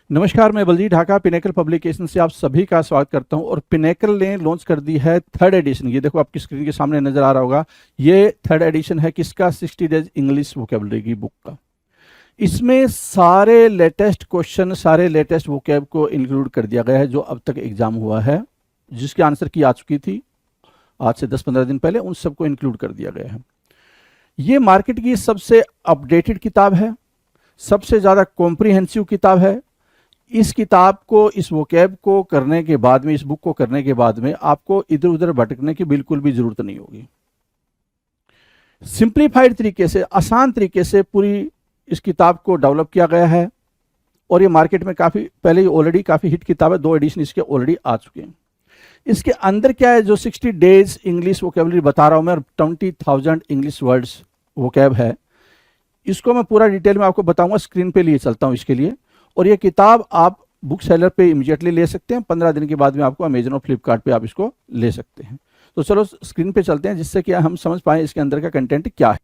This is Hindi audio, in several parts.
नमस्कार, मैं बलजीत ढाका पिनेकल पब्लिकेशन से आप सभी का स्वागत करता हूं। और पिनेकल ने लॉन्च कर दी है थर्ड एडिशन। ये देखो आपकी स्क्रीन के सामने नजर आ रहा होगा। ये थर्ड एडिशन है किसका? 60 डेज इंग्लिश वोकेबलरी की बुक का। इसमें सारे लेटेस्ट क्वेश्चन, सारे लेटेस्ट वोकेब को इंक्लूड कर दिया गया है जो अब तक एग्जाम हुआ है, जिसकी आंसर की आ चुकी थी आज से 10-15 दिन पहले, उन सबको इंक्लूड कर दिया गया है। ये मार्केट की सबसे अपडेटेड किताब है, सबसे ज़्यादा कॉम्प्रिहेंसिव किताब है। इस किताब को, इस वोकैब को करने के बाद में, इस बुक को करने के बाद में आपको इधर उधर भटकने की बिल्कुल भी जरूरत नहीं होगी। सिंप्लीफाइड तरीके से, आसान तरीके से पूरी इस किताब को डेवलप किया गया है। और ये मार्केट में काफ़ी पहले ही ऑलरेडी काफ़ी हिट किताब है, 2 एडिशन इसके ऑलरेडी आ चुके हैं। इसके अंदर क्या है? जो 60 डेज इंग्लिश वोकेबलरी बता रहा हूं मैं, 20,000 इंग्लिश वर्ड्स वोकैब है, इसको मैं पूरा डिटेल में आपको बताऊंगा। स्क्रीन पे लिए चलता हूं इसके लिए। और ये किताब आप बुक सेलर पे इमीडिएटली ले सकते हैं, 15 दिन के बाद में आपको अमेजन और फ्लिपकार्ट पे आप इसको ले सकते हैं। तो चलो स्क्रीन पे चलते हैं, जिससे कि हम समझ पाए इसके अंदर का कंटेंट क्या है।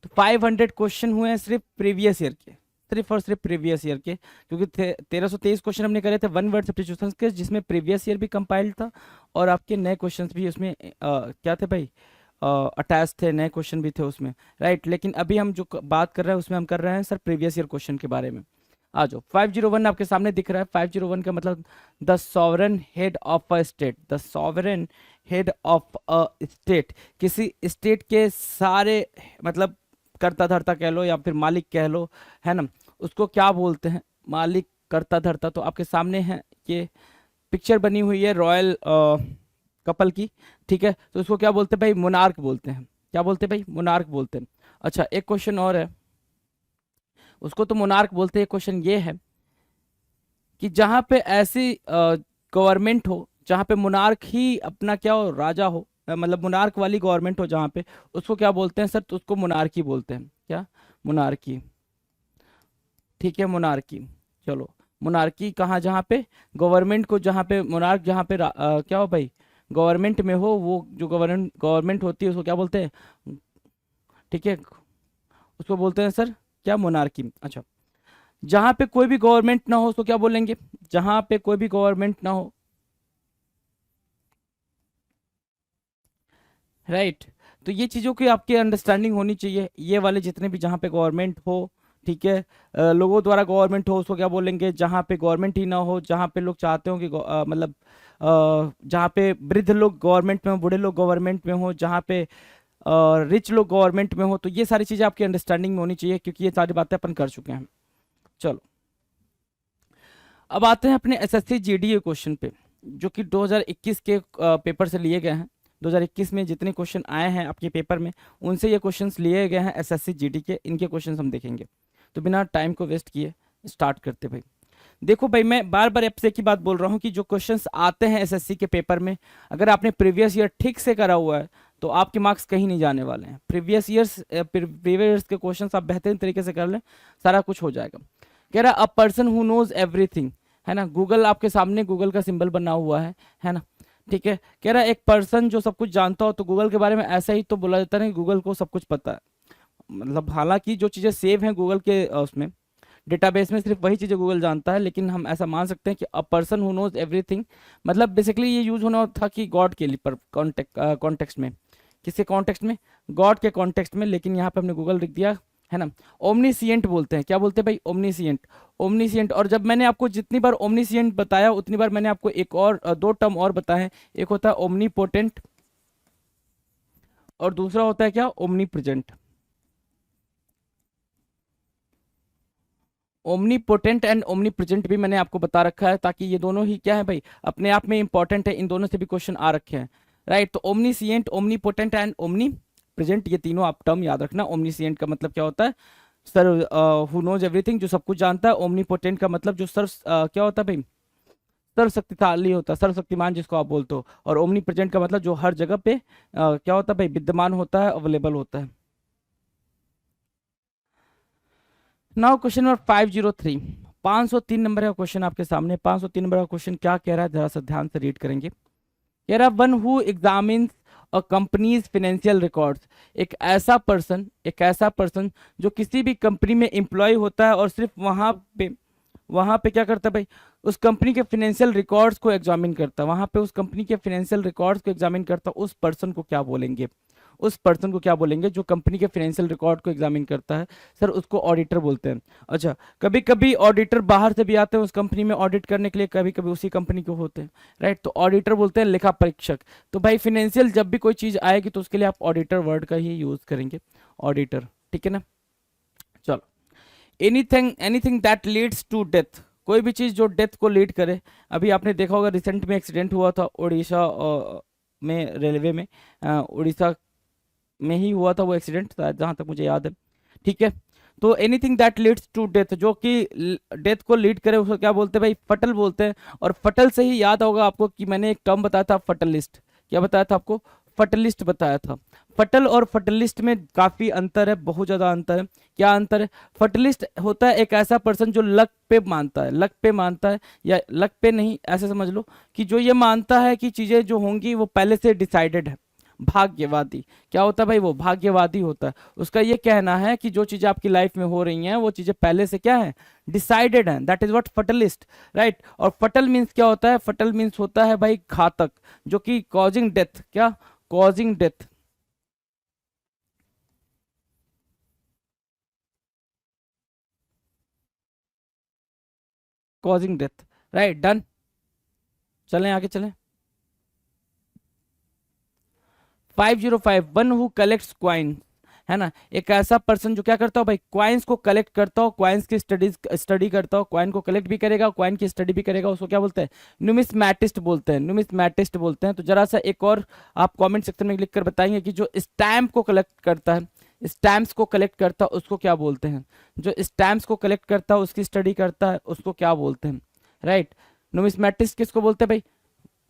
तो 500 क्वेश्चन हुए हैं सिर्फ प्रीवियस ईयर के, सिर्फ और सिर्फ प्रीवियस ईयर के, क्योंकि 1323 क्वेश्चन हमने करे थे वन वर्ड सब्स्टिट्यूशंस के, जिसमें प्रीवियस ईयर भी कंपाइल्ड था और आपके नए क्वेश्चंस भी उसमें क्या थे भाई, अटैच थे, नए क्वेश्चन भी थे उसमें, राइट। लेकिन अभी हम जो बात कर रहे हैं उसमें हम कर रहे हैं सर प्रीवियस ईयर क्वेश्चन के बारे में। आ जाओ, 501 आपके सामने दिख रहा है। 501 का मतलब the sovereign head of a state, the sovereign head of a state, किसी स्टेट के सारे मतलब कर्ता धर्ता कह लो या फिर मालिक कह लो, है ना, उसको क्या बोलते हैं? मालिक, कर्ता धर्ता। तो आपके सामने है ये पिक्चर बनी हुई है रॉयल कपल की, ठीक है। तो उसको क्या बोलते हैं भाई? मोनार्क बोलते हैं। क्या बोलते हैं भाई? मोनार्क बोलते हैं। अच्छा, एक क्वेश्चन और है, उसको तो मोनार्क बोलते हैं। क्वेश्चन ये है कि जहां पे ऐसी गवर्नमेंट हो जहां पे मोनार्क ही अपना क्या हो, राजा हो, मतलब मोनार्क वाली गवर्नमेंट हो जहां पे, उसको क्या बोलते हैं सर? तो उसको मोनार्की बोलते हैं। क्या? मोनार्की, ठीक है, मोनार्की। चलो, मोनार्की कहाँ? जहाँ पे गवर्नमेंट को, जहाँ पे मोनार्क, जहाँ पे क्या हो भाई, गवर्नमेंट में हो, वो जो गवर्नमेंट होती है उसको क्या बोलते हैं? ठीक है, उसको बोलते हैं सर क्या? मोनार्की। अच्छा, जहाँ पे कोई भी गवर्नमेंट ना हो उसको क्या बोलेंगे? जहाँ पे कोई भी गवर्नमेंट ना हो, राइट। तो ये चीज़ों की आपकी अंडरस्टैंडिंग होनी चाहिए। ये वाले जितने भी जहाँ पे गवर्नमेंट हो, ठीक है, लोगों द्वारा गवर्नमेंट हो उसको क्या बोलेंगे? जहाँ पे गवर्नमेंट ही ना हो, जहाँ पे लोग चाहते हो कि मतलब जहाँ पे वृद्ध लोग गवर्नमेंट में हो, बूढ़े लोग गवर्नमेंट में हो, जहाँ पे रिच लोग गवर्नमेंट में हो। तो ये सारी चीज़ें आपकी अंडरस्टैंडिंग में होनी चाहिए, क्योंकि ये सारी बातें अपन कर चुके हैं। चलो, अब आते हैं अपने एसएससी जीडीए क्वेश्चन पे, जो कि 2021 के पेपर से लिए गए हैं। 2021 में जितने क्वेश्चन आए हैं आपके पेपर में, उनसे ये क्वेश्चंस लिए गए हैं एसएससी जीडी के। इनके क्वेश्चंस हम देखेंगे। तो बिना टाइम को वेस्ट किए स्टार्ट करते भाई। देखो भाई, मैं बार बार आपसे एक ही बात बोल रहा हूँ कि जो क्वेश्चंस आते हैं एसएससी के पेपर में, अगर आपने प्रीवियस ईयर ठीक से करा हुआ है तो आपके मार्क्स कहीं नहीं जाने वाले हैं। प्रीवियस ईयर्स के क्वेश्चंस आप बेहतरीन तरीके से कर लें, सारा कुछ हो जाएगा। कह रहा a person who knows everything, है ना, गूगल आपके सामने, गूगल का सिंबल बना हुआ है ना, ठीक है। कह रहा है एक पर्सन जो सब कुछ जानता हो, तो गूगल के बारे में ऐसा ही तो बोला जाता है, गूगल को सब कुछ पता है। मतलब हालांकि जो चीज़ें सेव हैं गूगल के उसमें डेटाबेस में, सिर्फ वही चीज़ें गूगल जानता है, लेकिन हम ऐसा मान सकते हैं कि a person who knows everything, मतलब बेसिकली ये यूज होना था कि गॉड के लिए, पर कॉन्टेक्स्ट में, किसके कॉन्टेक्स्ट में? गॉड के कॉन्टेक्स्ट में। लेकिन यहाँ पे हमने गूगल लिख दिया, है ना। ओमनीसिएंट बोलते हैं। क्या बोलते हैं भाई? Omniscient, omniscient. और जब मैंने आपको जितनी बार ओमनीसिएंट बताया उतनी बार मैंने आपको एक और दो टर्म और बताए हैं। एक होता है ओमनीपोटेंट और दूसरा होता है क्या? ओमनीप्रेजेंट। ओमनीपोटेंट एंड ओमनीप्रेजेंट भी मैंने आपको बता रखा है, ताकि ये दोनों ही क्या है भाई, अपने आप में इंपॉर्टेंट है। इन दोनों से भी क्वेश्चन आ रखे हैं, राइट। तो omniscient, omnipotent and omni present, ये तीनों आप टर्म याद रखना। ओमनीसिएंट का मतलब क्या होता है? सर हु नोज एवरीथिंग, जो सब कुछ जानता है। ओमनीपोटेंट का मतलब जो क्या होता है भाई? सर्वशक्तिशाली होता है, सर्वशक्तिमान जिसको आप बोलते हो। और ओमनी प्रेजेंट का मतलब जो हर जगह पे क्या होता है भाई? विद्यमान होता है, अवेलेबल होता है। नाउ क्वेश्चन नंबर 503, 503 नंबर का क्वेश्चन आपके सामने। 503 नंबर का क्वेश्चन क्या कह रहा है, जरा सा ध्यान से रीड करेंगे। कह रहा one who examines a companies financial records, एक ऐसा पर्सन जो किसी भी कंपनी में एम्प्लॉय होता है और सिर्फ वहां पे वहां पे क्या करता है भाई, उस कंपनी के फाइनेंशियल रिकॉर्ड्स को एग्जामिन करता है, वहां पे उस कंपनी के फाइनेंशियल रिकॉर्ड्स को एग्जामिन करता है, उस पर्सन को क्या बोलेंगे, उस पर्सन को क्या बोलेंगे जो कंपनी के फाइनेंशियल रिकॉर्ड को एग्जामिन करता है, सर उसको ऑडिटर बोलते हैं। अच्छा, कभी कभी ऑडिटर बाहर से भी आते हैं उस कंपनी में ऑडिट करने के लिए, कभी कभी उसी कंपनी के होते हैं, राइट, तो ऑडिटर बोलते हैं लेखा परीक्षक। तो भाई फाइनेंशियल जब भी कोई चीज आएगी तो उसके लिए आप ऑडिटर वर्ड का ही यूज करेंगे, ऑडिटर, ठीक है ना। चलो, anything anything that leads to death, कोई भी चीज जो डेथ को लीड करे। अभी आपने देखा होगा रिसेंट में एक्सीडेंट हुआ था उड़ीसा में, रेलवे में, उड़ीसा में ही हुआ था वो एक्सीडेंट, जहां तक मुझे याद है, ठीक है। तो anything that leads to death, जो कि डेथ को लीड करे उसको क्या बोलते हैं भाई, फटल बोलते हैं। और फटल से ही याद होगा आपको कि मैंने एक टर्म बताया था फटलिस्ट, क्या बताया था आपको, फटलिस्ट बताया था। फटल और फटलिस्ट में काफी अंतर है, बहुत ज्यादा अंतर है। क्या अंतर है, फटलिस्ट होता है एक ऐसा पर्सन जो लक पे मानता है, लक पे मानता है, या लक पे नहीं, ऐसे समझ लो कि जो ये मानता है कि चीजें जो होंगी वो पहले से डिसाइडेड है। भाग्यवादी क्या होता है भाई, वो भाग्यवादी होता है। उसका ये कहना है कि जो चीजें आपकी लाइफ में हो रही हैं वो चीजें पहले से क्या है, डिसाइडेड है, दैट इज व्हाट फटलिस्ट, राइट। और फटल मीन्स क्या होता है, फटल मीन्स होता है भाई घातक, जो कि कॉजिंग डेथ, क्या, causing death, causing death, right, done. चलें आगे चलें। 505, वन हु कलेक्ट्स क्वाइन, है ना, एक ऐसा पर्सन जो क्या करता हो भाई, क्वाइंस को कलेक्ट करता हो, क्वाइंस की स्टडी करता हो, क्वाइन को कलेक्ट भी करेगा, क्वाइन की स्टडी भी करेगा, उसको क्या बोलते हैं, न्यूमिस्मैटिस्ट बोलते हैं, न्यूमिस्मैटिस्ट बोलते हैं। तो जरा सा एक और आप कमेंट सेक्शन में लिख कर बताएंगे कि जो स्टैम्प को कलेक्ट करता है, स्टैम्प्स को कलेक्ट करता है उसको क्या बोलते हैं, जो स्टैम्प्स को कलेक्ट करता है उसकी स्टडी करता है उसको क्या बोलते हैं, राइट। न्यूमिस्मैटिस्ट किसको बोलते हैं भाई,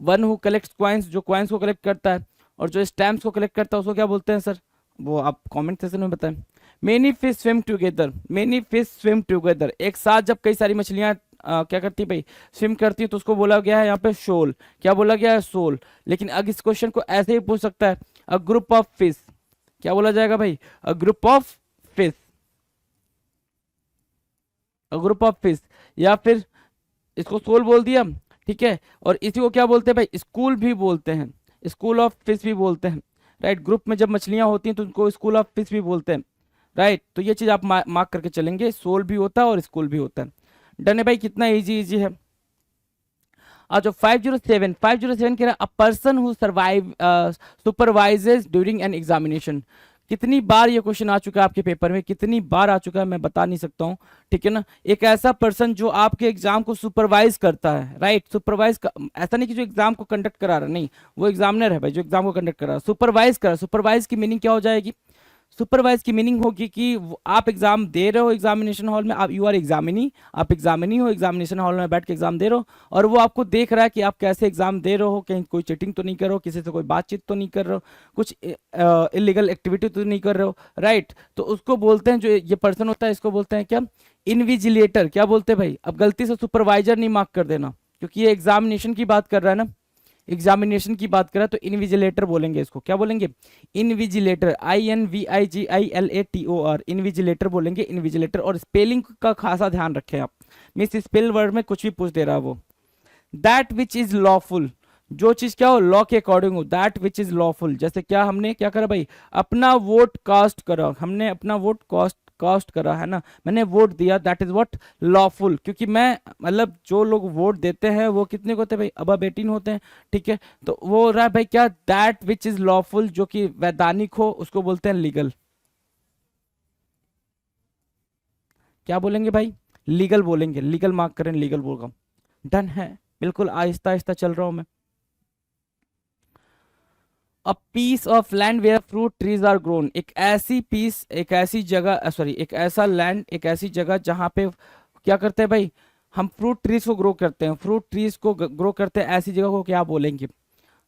वन हु कलेक्ट्स क्वाइंस, जो क्वाइंस को कलेक्ट करता है, और जो स्टैम्प्स को कलेक्ट करता है उसको क्या बोलते हैं सर, वो आप कमेंट सेक्शन में बताएं। Many fish swim together, many fish swim together, एक साथ जब कई सारी मछलियां क्या करती है भाई, स्विम करती है, तो उसको बोला गया है यहाँ पे शोल, क्या बोला गया है, सोल। लेकिन अगर इस क्वेश्चन को ऐसे ही पूछ सकता है, अ ग्रुप ऑफ फिश, क्या बोला जाएगा भाई, a group of fish, a group of fish, या फिर इसको सोल बोल दिया, ठीक है। और इसी को क्या बोलते हैं भाई, स्कूल भी बोलते हैं, स्कूल ऑफ फिश भी बोलते हैं, राइट। ग्रुप में जब मछलियां होती हैं तो उनको स्कूल ऑफ फिश भी बोलते हैं, राइट। तो ये चीज आप मार्क करके चलेंगे, सोल भी होता है और स्कूल भी होता है। डन है भाई, कितना इजी इजी है। आज 507, 507 कह रहा है अ person who survive supervises during an examination. कितनी बार ये क्वेश्चन आ चुका है आपके पेपर में, कितनी बार आ चुका है मैं बता नहीं सकता हूँ, ठीक है ना। एक ऐसा पर्सन जो आपके एग्जाम को सुपरवाइज करता है, राइट, सुपरवाइज ऐसा नहीं कि जो एग्जाम को कंडक्ट करा रहा है, नहीं, वो एग्जामिनर है भाई जो एग्जाम को कंडक्ट कर रहा है, सुपरवाइज कर रहा है। सुपरवाइज की मीनिंग क्या हो जाएगी, सुपरवाइज की मीनिंग होगी कि आप एग्जाम दे रहे हो एग्जामिनेशन हॉल में, आप यू आर एग्जामिनी, आप एग्जामिनी हो, एग्जामिनेशन हॉल में बैठ के एग्जाम दे रहे हो, और वो आपको देख रहा है कि आप कैसे एग्जाम दे रहे हो, कहीं कोई चीटिंग तो नहीं कर रहे हो, किसी से कोई बातचीत तो नहीं कर रहे हो, कुछ इलीगल एक्टिविटी तो नहीं कर रहे हो, राइट। तो उसको बोलते हैं, जो ये पर्सन होता है इसको बोलते हैं क्या, इनविजिलेटर। क्या बोलते हैं भाई, अब गलती से सुपरवाइजर नहीं मार्क कर देना, क्योंकि ये एग्जामिनेशन की बात कर रहा है ना, एग्जामिनेशन की बात करें तो इनविजिलेटर बोलेंगे इसको, क्या बोलेंगे, इनविजिलेटर, INVIGILATOR, इनविजिलेटर बोलेंगे, इनविजिलेटर। और स्पेलिंग का खासा ध्यान रखें आप, मिस स्पेल वर्ड में कुछ भी पूछ दे रहा है वो। दैट विच इज लॉफुल, जो चीज क्या हो लॉ के अकॉर्डिंग हो, दैट विच इज लॉफुल। जैसे क्या हमने क्या करा भाई, अपना वोट कास्ट करा, हमने अपना वोट कास्ट कास्ट करा, है ना, मैंने वोट दिया, दैट इज व्हाट लॉफुल। क्योंकि मैं मतलब जो लोग वोट देते हैं वो कितने होते हैं भाई, अबव 18 होते हैं, ठीक है। तो वो रहा भाई क्या, दैट विच इज लॉफुल, जो कि वैधानिक हो उसको बोलते हैं लीगल। क्या बोलेंगे भाई, लीगल बोलेंगे, लीगल मार्क करें, लीगल बोलगा। डन है, बिल्कुल आहिस्ता आहिस्ता चल रहा हूं मैं। A piece of land where fruit trees are grown, एक ऐसी पीस, एक ऐसी जगह, सॉरी, एक ऐसा लैंड, एक ऐसी जगह जहां पे क्या करते हैं भाई, हम फ्रूट ट्रीज को ग्रो करते हैं, फ्रूट ट्रीज को ग्रो करते हैं, ऐसी जगह को क्या बोलेंगे,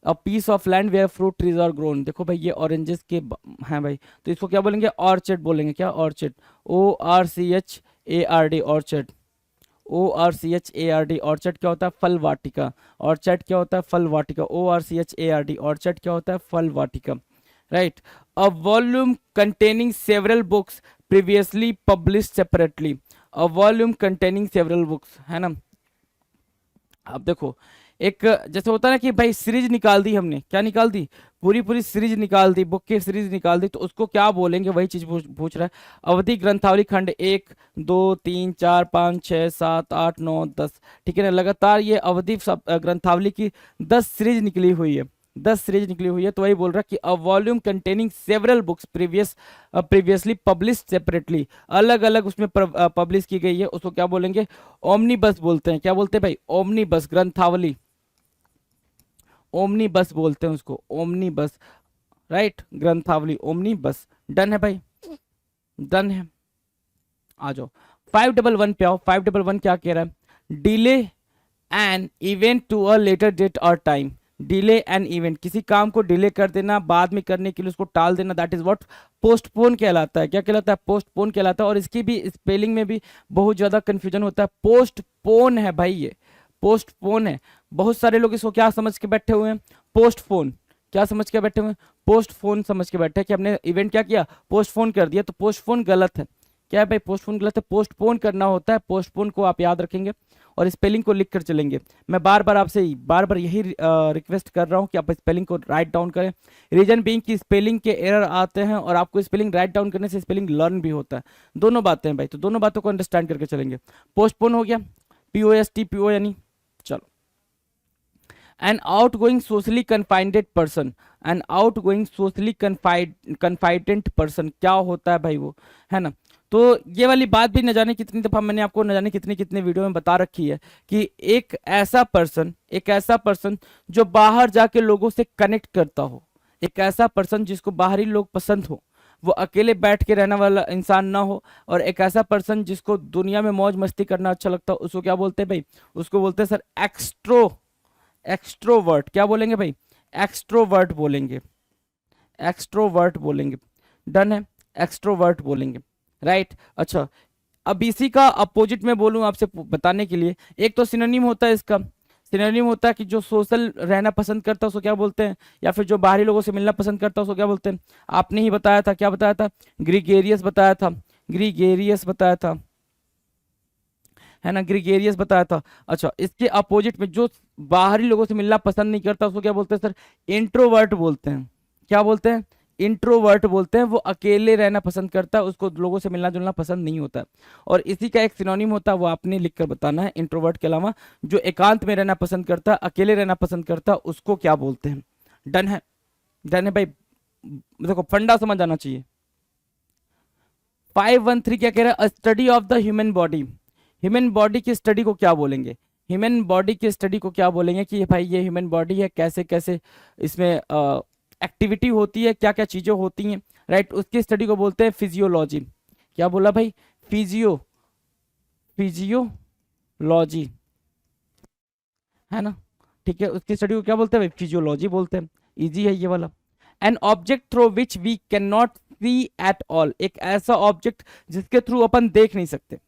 a piece of land where fruit trees are grown. देखो भाई ये ऑरेंजेस के हैं भाई, तो इसको क्या बोलेंगे, ऑर्चर्ड बोलेंगे, क्या, orchard, ORCHARD, orchard, ORCHARD, orchard क्या होता है, फल वाटिका, ऑर्चर्ड क्या होता है, फल वाटिका, ORCHARD, ऑर्चर्ड क्या होता है, फल वाटिका, right. A volume containing several books previously published separately, a volume containing several books, है ना। अब देखो, एक जैसे होता है ना कि भाई सीरीज निकाल दी हमने, क्या निकाल दी, पूरी पूरी सीरीज निकाल दी, बुक की सीरीज निकाल दी, तो उसको क्या बोलेंगे, वही चीज पूछ रहा है। अवधि ग्रंथावली खंड 1, 2, 3, 4, 5, 6, 7, 8, 9, 10, ठीक है ना। लगातार ये अवधि ग्रंथावली की 10 सीरीज निकली हुई है, 10 सीरीज निकली हुई है। तो वही बोल रहा है कि अ volume containing several books previously published separately, अलग अलग उसमें पब्लिश की गई है, उसको क्या बोलेंगे, ओमनीबस बोलते हैं। क्या बोलते हैं भाई, ओमनीबस ग्रंथावली, ओमनी बस बोलते हैं उसको, ओमनी बस, राइट, ग्रंथावली ओमनी बस। डन है भाई, डन है। आ जाओ 511 पे आओ। 511 क्या कह रहा है, delay an event to a later date और टाइम। डिले एन इवेंट, किसी काम को डिले कर देना, बाद में करने के लिए उसको टाल देना, दैट इज व्हाट पोस्टपोन कहलाता है। क्या कहलाता है, पोस्टपोन कहलाता है। और इसकी भी स्पेलिंग में भी बहुत ज्यादा कंफ्यूजन होता है। पोस्टपोन है भाई, ये पोस्टपोन है। बहुत सारे लोग इसको क्या समझ के बैठे हुए हैं, पोस्टफोन। क्या समझ के बैठे हुए हैं, पोस्टफोन समझ के बैठे हैं कि हमने इवेंट क्या किया, पोस्टफोन कर दिया। तो पोस्टफोन गलत है। क्या है भाई, पोस्टपोन गलत है, पोस्टपोन करना होता है। पोस्टपोन को आप याद रखेंगे और स्पेलिंग को लिख कर चलेंगे। मैं बार बार आपसे बार बार यही रिक्वेस्ट कर रहा हूँ कि आप स्पेलिंग को राइट डाउन करें। रीजन बीइंग की स्पेलिंग के एरर आते हैं और आपको स्पेलिंग राइट डाउन करने से स्पेलिंग लर्न भी होता है। दोनों बातें हैं भाई, तो दोनों बातों को अंडरस्टैंड करके चलेंगे। पोस्टपोन हो गया, POST यानी, चलो। An outgoing socially confined person, an outgoing socially confident person, क्या होता है भाई वो, है ना। तो ये वाली बात भी न जाने कितनी दफा मैंने आपको न जाने कितने कितने वीडियो में बता रखी है कि एक ऐसा पर्सन जो बाहर जाके लोगों से कनेक्ट करता हो, एक ऐसा पर्सन जिसको बाहरी लोग पसंद हो, वो अकेले बैठ के रहने वाला इंसान ना हो, और एक ऐसा पर्सन जिसको दुनिया में मौज मस्ती करना अच्छा लगता हो, उसको क्या बोलते हैं भाई, उसको बोलते हैं सर एक्सट्रोवर्ट। क्या बोलेंगे भाई, एक्सट्रोवर्ट बोलेंगे, एक्सट्रोवर्ट बोलेंगे। डन है, एक्सट्रोवर्ट बोलेंगे, राइट। अच्छा, अब इसी का अपोजिट में बोलूं आपसे बताने के लिए, एक तो सिनोनिम होता है इसका, सिनोनिम होता है कि जो सोशल रहना पसंद करता है उसको क्या बोलते हैं, या फिर जो बाहरी लोगों से मिलना पसंद करता है उसको क्या बोलते हैं। आपने ही बताया था, क्या बताया था, ग्रीगेरियस बताया था, ग्रीगेरियस बताया था, है ना, ग्रीगेरियस बताया था। अच्छा, इसके अपोजिट में जो बाहरी लोगों से मिलना पसंद नहीं करता उसको क्या बोलते हैं सर, इंट्रोवर्ट बोलते हैं। क्या बोलते हैं, इंट्रोवर्ट बोलते हैं। वो अकेले रहना पसंद करता है, उसको लोगों से मिलना जुलना पसंद नहीं होता है। और इसी का एक सिनोनिम होता है, वो आपने लिखकर बताना है। इंट्रोवर्ट के अलावा जो एकांत में रहना पसंद करता है, अकेले रहना पसंद करता है, उसको क्या बोलते हैं। डन है, डन है भाई। देखो फंडा समझ आना चाहिए। 513 क्या कह रहा है, study of the human body. Human body की स्टडी को क्या बोलेंगे, ह्यूमन बॉडी की स्टडी को क्या बोलेंगे कि भाई ये ह्यूमन बॉडी है, कैसे कैसे इसमें एक्टिविटी होती है, क्या क्या चीजें होती हैं, राइट, उसकी स्टडी को बोलते हैं फिजियोलॉजी। क्या बोला भाई, फिजियोलॉजी, है ना, ठीक है। उसकी स्टडी को क्या बोलते हैं भाई, फिजियोलॉजी बोलते हैं। इजी है ये वाला। An object through which we can not see at all, एक ऐसा ऑब्जेक्ट जिसके थ्रू अपन देख नहीं सकते,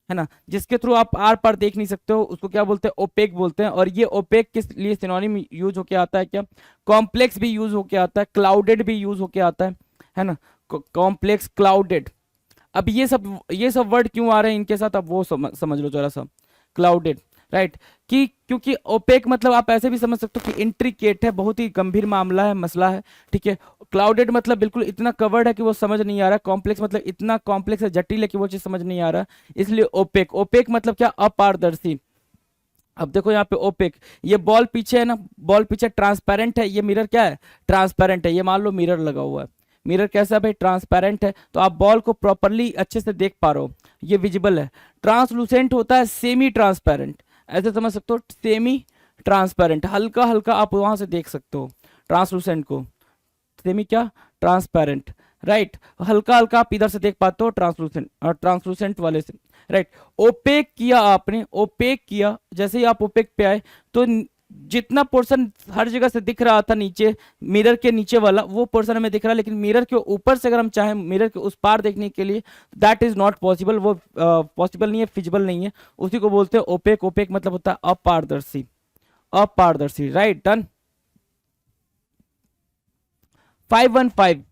है ना, जिसके थ्रू आप आर पार देख नहीं सकते हो, उसको क्या बोलते हैं, ओपेक बोलते हैं। और ये ओपेक किस लिए सिनोनिम यूज होके आता है, क्या कॉम्प्लेक्स भी यूज होके आता है, क्लाउडेड भी यूज होके आता है ना, कॉम्प्लेक्स, क्लाउडेड। अब ये सब वर्ड क्यों आ रहे हैं इनके साथ, अब वो समझ लो जरा सा। क्लाउडेड, राइट, कि क्योंकि ओपेक मतलब आप ऐसे भी समझ सकते हो कि इंट्रिकेट है, बहुत ही गंभीर मामला है, मसला है, ठीक है। क्लाउडेड मतलब बिल्कुल इतना कवर्ड है कि वो समझ नहीं आ रहा। कॉम्प्लेक्स मतलब इतना कॉम्प्लेक्स है, जटिल है कि वो चीज समझ नहीं आ रहा, इसलिए ओपेक। ओपेक मतलब क्या, अपारदर्शी। अब देखो यहाँ पे ओपेक, ये बॉल पीछे है ना, बॉल पीछे ट्रांसपेरेंट है, ये मिरर क्या है, ट्रांसपेरेंट है। ये मान लो मिरर लगा हुआ है, मिरर कैसा भाई, ट्रांसपेरेंट है, तो आप बॉल को प्रॉपरली अच्छे से देख पा रहे हो, ये विजिबल है। ट्रांसलूसेंट होता है सेमी ट्रांसपेरेंट, ऐसे समझ सकते हो, सेमी ट्रांसपेरेंट, हल्का हल्का आप वहां से देख सकते हो ट्रांसलूसेंट को, सेमी क्या, ट्रांसपेरेंट, राइट, हल्का हल्का आप इधर से देख पाते हो ट्रांसलूसेंट, और ट्रांसलूसेंट वाले से, राइट। ओपेक किया आपने, ओपेक किया, जैसे ही आप ओपेक पे आए तो जितना पोर्शन हर जगह से दिख रहा था नीचे, मिरर के नीचे वाला वो पोर्शन हमें दिख रहा है, लेकिन मिरर के ऊपर से अगर हम चाहें मिरर के उस पार देखने के लिए, दैट इज नॉट पॉसिबल, वो पॉसिबल नहीं है, फिजिबल नहीं है, उसी को बोलते हैं ओपेक। ओपेक मतलब होता है अपारदर्शी, अपारदर्शी, right, done. 515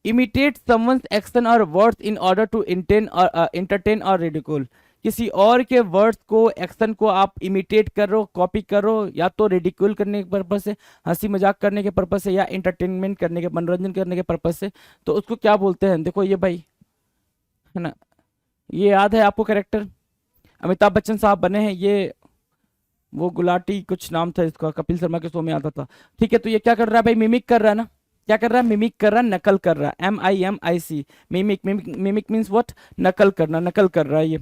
imitate someone's action or words in order to entertain or ridicule। किसी और के वर्ड्स को, एक्शन को आप इमिटेट कर रहे हो, कॉपी कर रहे हो, या तो रिडिक्यूल करने के पर्पज से, हंसी मजाक करने के पर्पज से, या एंटरटेनमेंट करने के, मनोरंजन करने के पर्पज से, तो उसको क्या बोलते हैं? देखो ये भाई, है ना, ये याद है आपको कैरेक्टर? अमिताभ बच्चन साहब बने हैं ये, वो गुलाटी कुछ नाम था इसका, कपिल शर्मा के शो में आता था। ठीक है, तो ये क्या कर रहा है भाई? मिमिक कर रहा है ना। क्या कर रहा है? मिमिक कर रहा है, नकल कर रहा है। MIMIC, mimic. Mimic means what? नकल करना, नकल कर रहा है ये।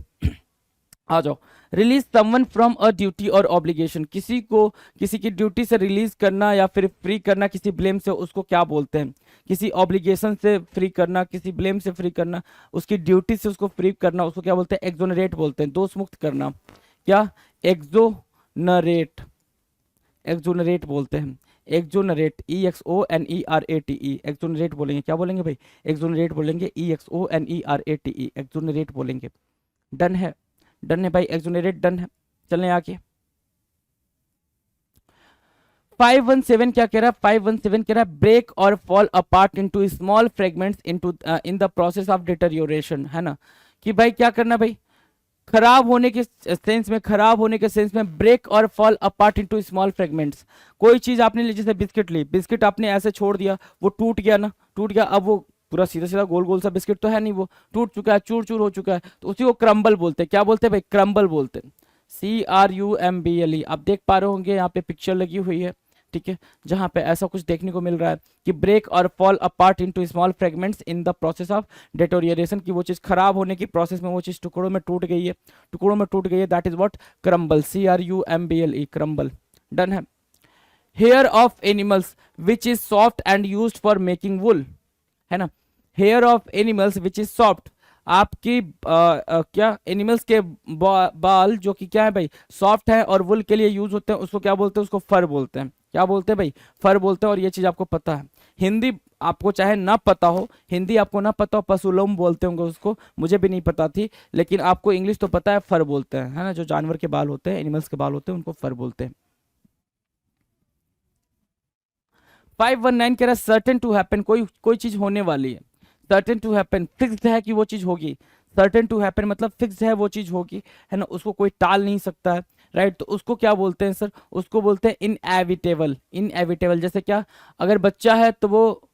आ जाओ। Release someone from a duty और ऑब्लिगेशन, किसी को किसी की ड्यूटी से रिलीज करना या फिर फ्री करना किसी ब्लेम से, उसको क्या बोलते हैं? किसी ऑब्लिगेशन से फ्री करना, किसी ब्लेम से फ्री करना, उसकी ड्यूटी से उसको फ्री करना, उसको क्या बोलते हैं? एक्सोनरेट बोलते हैं, दोष मुक्त करना। क्या? एक्सोनरेट, एक्सोनरेट बोलते हैं। एक्सोनरेट, EXONERATE, एक्सोनरेट बोलेंगे। क्या बोलेंगे भाई? एक्सोनरेट बोलेंगे, EXONERATE, एक्सोनरेट बोलेंगे। डन है, डन है भाई, एक्सोनरेट डन है। चलने आगे। 517 क्या कह रहा है? 517 कह रहा है ब्रेक और fall apart into small fragments into in the process of deterioration, है ना, कि भाई क्या करना भाई? खराब होने के सेंस में, खराब होने के सेंस में, ब्रेक और fall apart into small fragments. कोई चीज आपने ली, जैसे बिस्किट ली, बिस्किट आपने ऐसे छोड़ दिया, वो टूट गया ना, टूट गया, अब वो पूरा सीधा सीधा गोल गोल सा बिस्किट तो है नहीं, वो टूट चुका है, चूर चूर हो चुका है, तो उसी को क्रम्बल बोलते हैं। क्या बोलते हैं भाई? क्रम्बल बोलते हैं, CRUMBLE। आप देख पा रहे होंगे यहाँ पे पिक्चर लगी हुई है, ठीक है, जहां पे ऐसा कुछ देखने को मिल रहा है कि ब्रेक और fall apart into small fragments in the process of deterioration, की वो चीज खराब होने की प्रोसेस में वो चीज टुकड़ों में टूट गई है, टुकड़ों में टूट गई है, that is what? Crumble, CRUMBLE, crumble. Done है। Hair of animals which is soft and used for making wool, है ना, hair of animals which is soft, आपकी क्या एनिमल्स के बाल जो कि क्या है भाई? सॉफ्ट है और वुल के लिए यूज होते हैं, उसको क्या बोलते हैं? उसको फर बोलते हैं। क्या बोलते हैं भाई? फर बोलते हैं। और ये चीज आपको पता है, हिंदी आपको चाहे ना पता हो, हिंदी आपको ना पता हो, पशुलोम बोलते होंगे उसको, मुझे भी नहीं पता थी, लेकिन आपको इंग्लिश तो पता है, फर बोलते हैं, है ना, जो जानवर के बाल होते हैं, एनिमल्स के बाल होते हैं, उनको फर बोलते हैं। 519 कह रहा है सर्टेन टू हैपन, कोई कोई चीज होने वाली है, सर्टेन टू हैपन, फिक्स्ड है कि वो चीज होगी। सर्टेन टू हैपन मतलब फिक्स्ड है वो चीज होगी, है ना, उसको कोई टाल नहीं सकता है, राइट। तो उसको क्या बोलते हैं सर? उसको बोलते हैं इनएविटेबल। इनएविटेबल जैसे क्या? अगर बच्चा है तो वो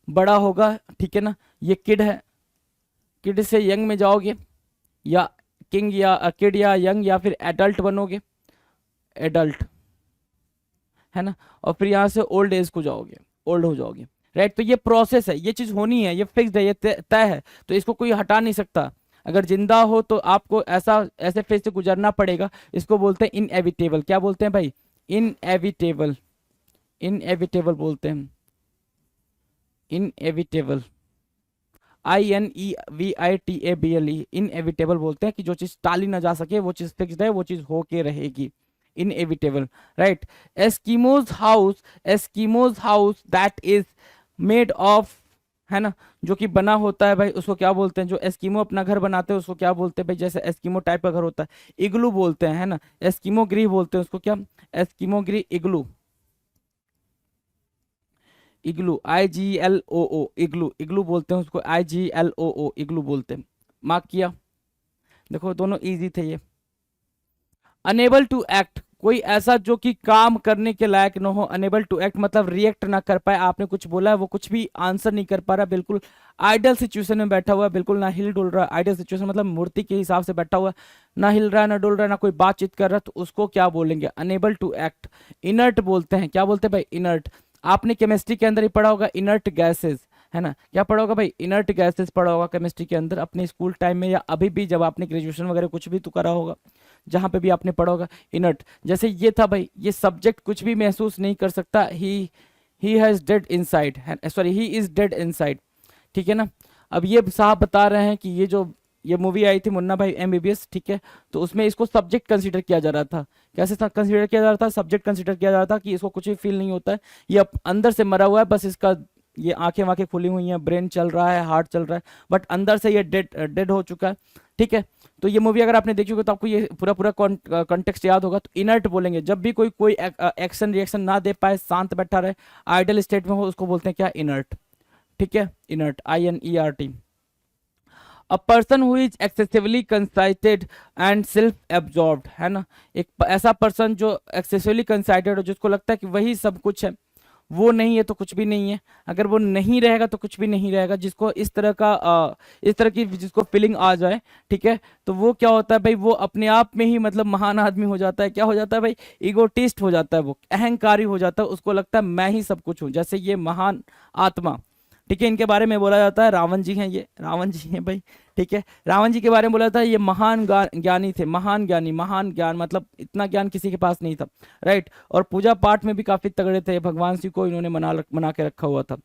बड़ा होगा, ठीक है ना, ये किड है, किड से यंग में जाओगे, या किंग या किड या यंग, या फिर एडल्ट बनोगे, एडल्ट, है ना, और फिर यहाँ से ओल्ड एज को जाओगे, ओल्ड हो जाओगे, राइट। तो ये प्रोसेस है, ये चीज होनी है, ये फिक्स्ड है, ये तय है, तो इसको कोई हटा नहीं सकता। अगर जिंदा हो तो आपको ऐसा ऐसे फेज से गुजरना पड़ेगा, इसको बोलते हैं इनएविटेबल। क्या बोलते हैं भाई? इनएविटेबल, इनएविटेबल बोलते हैं, इनएविटेबल, INEVITABLE, इनएविटेबल बोलते हैं कि जो चीज टाली ना जा सके, वो चीज फिक्स्ड है, वो चीज होके रहेगी, inevitable, right. Eskimos house, Eskimos house that is made of, है ना, जो कि बना होता है भाई, उसको क्या बोलते हैं? जो एस्किमो अपना घर बनाते हैं उसको क्या बोलते हैं भाई? जैसे एस्किमो टाइप का घर होता है, इग्लू बोलते हैं, है ना, एस्किमो ग्री बोलते हैं उसको, क्या? एस्किमो ग्री, इग्लू, इग्लू, IGLOO, इग्लू, इग्लू बोलते हैं उसको, IGLOO, इग्लू बोलते हैं। मार्क किया? देखो दोनों इजी थे ये। अनेबल टू एक्ट, कोई ऐसा जो कि काम करने के लायक न हो। अनेबल टू एक्ट मतलब रिएक्ट ना कर पाए, आपने कुछ बोला है वो कुछ भी आंसर नहीं कर पा रहा, बिल्कुल आइडल सिचुएशन में बैठा हुआ है, बिल्कुल ना हिल डुल रहा है। आइडल सिचुएशन मतलब मूर्ति के हिसाब से बैठा हुआ है, ना हिल रहा है, ना डुल रहा है, ना कोई बातचीत कर रहा है, तो उसको क्या बोलेंगे? Unable to act. इनर्ट बोलते हैं, क्या बोलते हैं भाई? इनर्ट। आपने केमिस्ट्री के अंदर ही पढ़ा होगा इनर्ट गैसेस, है ना, क्या पढ़ा होगा भाई? इनर्ट गैसेस पढ़ा होगा केमिस्ट्री के अंदर अपने स्कूल टाइम में, या अभी भी जब आपने ग्रेजुएशन वगैरह कुछ भी तो करा होगा, जहां पे भी आपने पढ़ा होगा इनर्ट। जैसे ये था भाई, ये सब्जेक्ट कुछ भी महसूस नहीं कर सकता, he has dead inside, sorry he is dead inside, ठीक है ना। अब ये साहब बता रहे हैं कि ये मूवी आई थी मुन्ना भाई MBBS, ठीक है, तो उसमें इसको सब्जेक्ट कंसीडर किया जा रहा था। कैसे कंसीडर किया जा रहा था? सब्जेक्ट कंसीडर किया जा रहा था कि इसको कुछ भी फील नहीं होता है, ये अंदर से मरा हुआ है, बस इसका ये आंखें वाखें खुली हुई हैं, ब्रेन चल रहा है, हार्ट चल रहा है, बट अंदर से ये डेड हो चुका है, ठीक है। तो ये मूवी अगर आपने देखी होगी तो आपको ये पूरा पूरा कॉन्टेक्स्ट याद होगा। तो इनर्ट बोलेंगे जब भी कोई एक्शन रिएक्शन ना दे पाए, शांत बैठा रहे, आइडल स्टेट में हो, उसको बोलते हैं क्या? इनर्ट, ठीक है, inert, INERT। A person who is excessively conceited and self absorbed, है ना, एक ऐसा पर्सन जो एक्सेसिवली कंसाइटेड हो, जिसको लगता है कि वही सब कुछ है, वो नहीं है तो कुछ भी नहीं है, अगर वो नहीं रहेगा तो कुछ भी नहीं रहेगा, जिसको इस तरह का इस तरह की जिसको फीलिंग आ जाए, ठीक है, तो वो क्या होता है भाई, वो अपने आप में ही मतलब महान आदमी हो जाता है, क्या हो जाता है भाई, ईगोटिस्ट हो जाता है, वो अहंकारी हो जाता है, उसको लगता है मैं ही सब कुछ हूँ, जैसे ये महान आत्मा, ठीक है, इनके बारे में बोला जाता है रावण जी हैं, ये रावण जी हैं भाई, ठीक है, रावण जी के बारे में बोला जाता है ये महान ज्ञानी थे, महान ज्ञानी, महान ज्ञान, मतलब इतना ज्ञान किसी के पास नहीं था, राइट, और पूजा पाठ में भी काफी तगड़े थे, भगवान शिव को इन्होंने मना के रखा हुआ था,